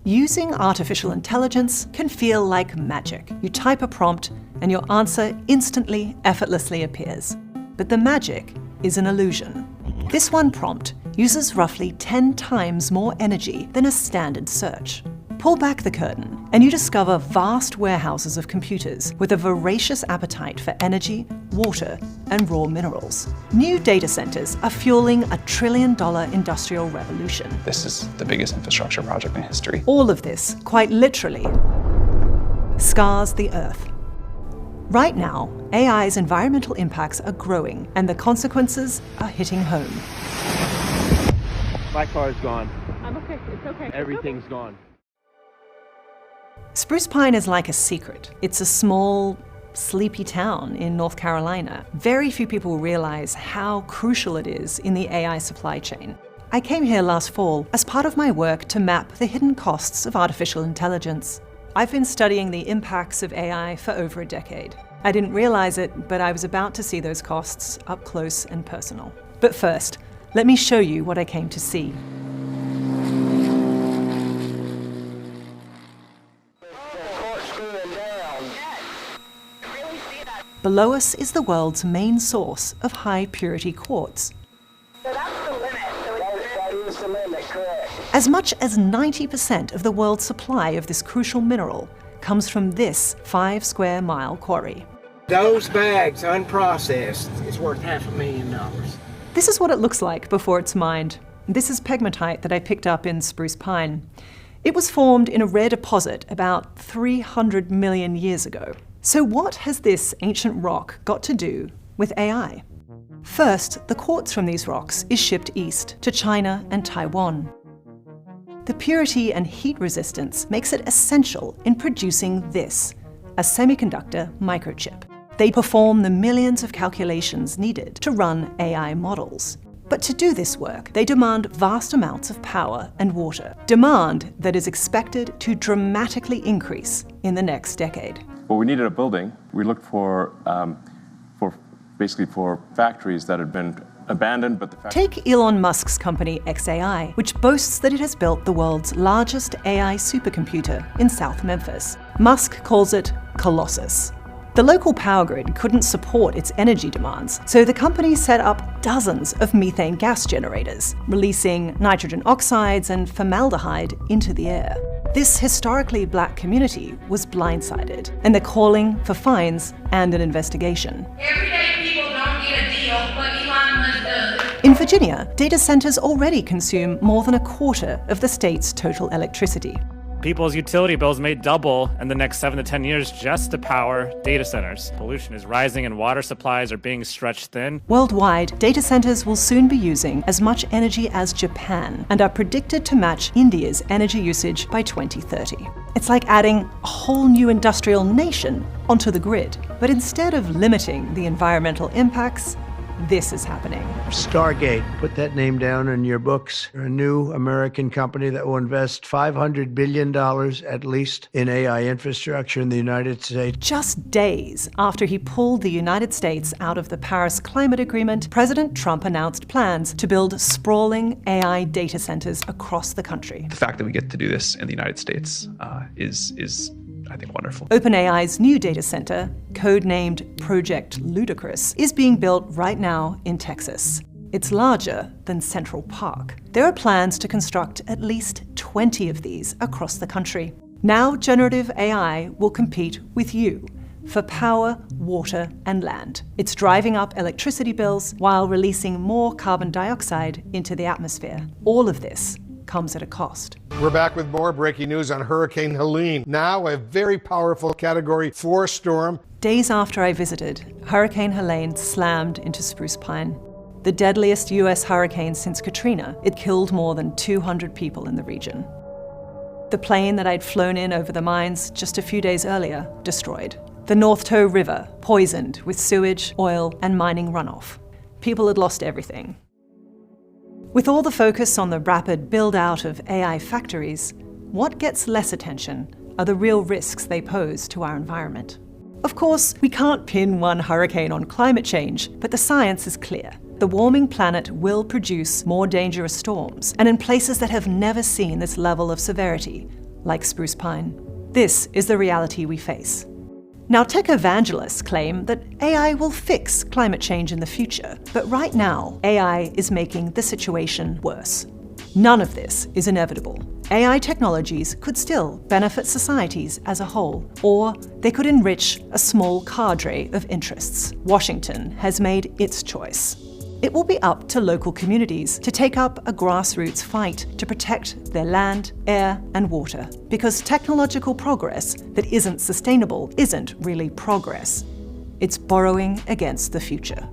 Using artificial intelligence can feel like magic. You type a prompt and your answer instantly, effortlessly appears. But the magic is an illusion. This one prompt uses roughly 10 times more energy than a standard search. Pull back the curtain and you discover vast warehouses of computers with a voracious appetite for energy, water, and raw minerals. New data centers are fueling a $1 trillion industrial revolution. This is the biggest infrastructure project in history. All of this, quite literally, scars the Earth. Right now, AI's environmental impacts are growing and the consequences are hitting home. My car's gone. I'm okay, it's okay. Everything's gone. Spruce Pine is like a secret. It's a small, sleepy town in North Carolina. Very few people realize how crucial it is in the AI supply chain. I came here last fall as part of my work to map the hidden costs of artificial intelligence. I've been studying the impacts of AI for over a decade. I didn't realize it, but I was about to see those costs up close and personal. But first, let me show you what I came to see. Below us is the world's main source of high-purity quartz. So that's the limit. That is the limit, correct. As much as 90% of the world's supply of this crucial mineral comes from this 5-square-mile quarry. Those bags, unprocessed, is worth $500,000. This is what it looks like before it's mined. This is pegmatite that I picked up in Spruce Pine. It was formed in a rare deposit about 300 million years ago. So what has this ancient rock got to do with AI? First, the quartz from these rocks is shipped east to China and Taiwan. The purity and heat resistance makes it essential in producing this, a semiconductor microchip. They perform the millions of calculations needed to run AI models. But to do this work, they demand vast amounts of power and water, demand that is expected to dramatically increase in the next decade. Well, we needed a building. We looked for factories that had been abandoned, but Take Elon Musk's company xAI, which boasts that it has built the world's largest AI supercomputer in South Memphis. Musk calls it Colossus. The local power grid couldn't support its energy demands, so the company set up dozens of methane gas generators, releasing nitrogen oxides and formaldehyde into the air. This historically black community was blindsided, and they're calling for fines and an investigation. Everyday people don't get a deal, but Elon Musk does. In Virginia, data centers already consume more than a quarter of the state's total electricity. People's utility bills may double in the next 7 to 10 years just to power data centers. Pollution is rising and water supplies are being stretched thin. Worldwide, data centers will soon be using as much energy as Japan and are predicted to match India's energy usage by 2030. It's like adding a whole new industrial nation onto the grid. But instead of limiting the environmental impacts, this is happening. Stargate, put that name down in your books. They're a new American company that will invest $500 billion at least in AI infrastructure in the United States. Just days after he pulled the United States out of the Paris Climate Agreement, President Trump announced plans to build sprawling AI data centers across the country. The fact that we get to do this in the United States is I think, wonderful. OpenAI's new data center, codenamed Project Ludicrous, is being built right now in Texas. It's larger than Central Park. There are plans to construct at least 20 of these across the country. Now generative AI will compete with you for power, water, and land. It's driving up electricity bills while releasing more carbon dioxide into the atmosphere. All of this comes at a cost. We're back with more breaking news on Hurricane Helene, now a very powerful Category 4 storm. Days after I visited, Hurricane Helene slammed into Spruce Pine. The deadliest US hurricane since Katrina, it killed more than 200 people in the region. The plane that I'd flown in over the mines just a few days earlier, destroyed. The North Toe River, poisoned with sewage, oil, and mining runoff. People had lost everything. With all the focus on the rapid build-out of AI factories, what gets less attention are the real risks they pose to our environment. Of course, we can't pin one hurricane on climate change, but the science is clear. The warming planet will produce more dangerous storms, and in places that have never seen this level of severity, like Spruce Pine. This is the reality we face. Now, tech evangelists claim that AI will fix climate change in the future, but right now, AI is making the situation worse. None of this is inevitable. AI technologies could still benefit societies as a whole, or they could enrich a small cadre of interests. Washington has made its choice. It will be up to local communities to take up a grassroots fight to protect their land, air, and water, because technological progress that isn't sustainable isn't really progress. It's borrowing against the future.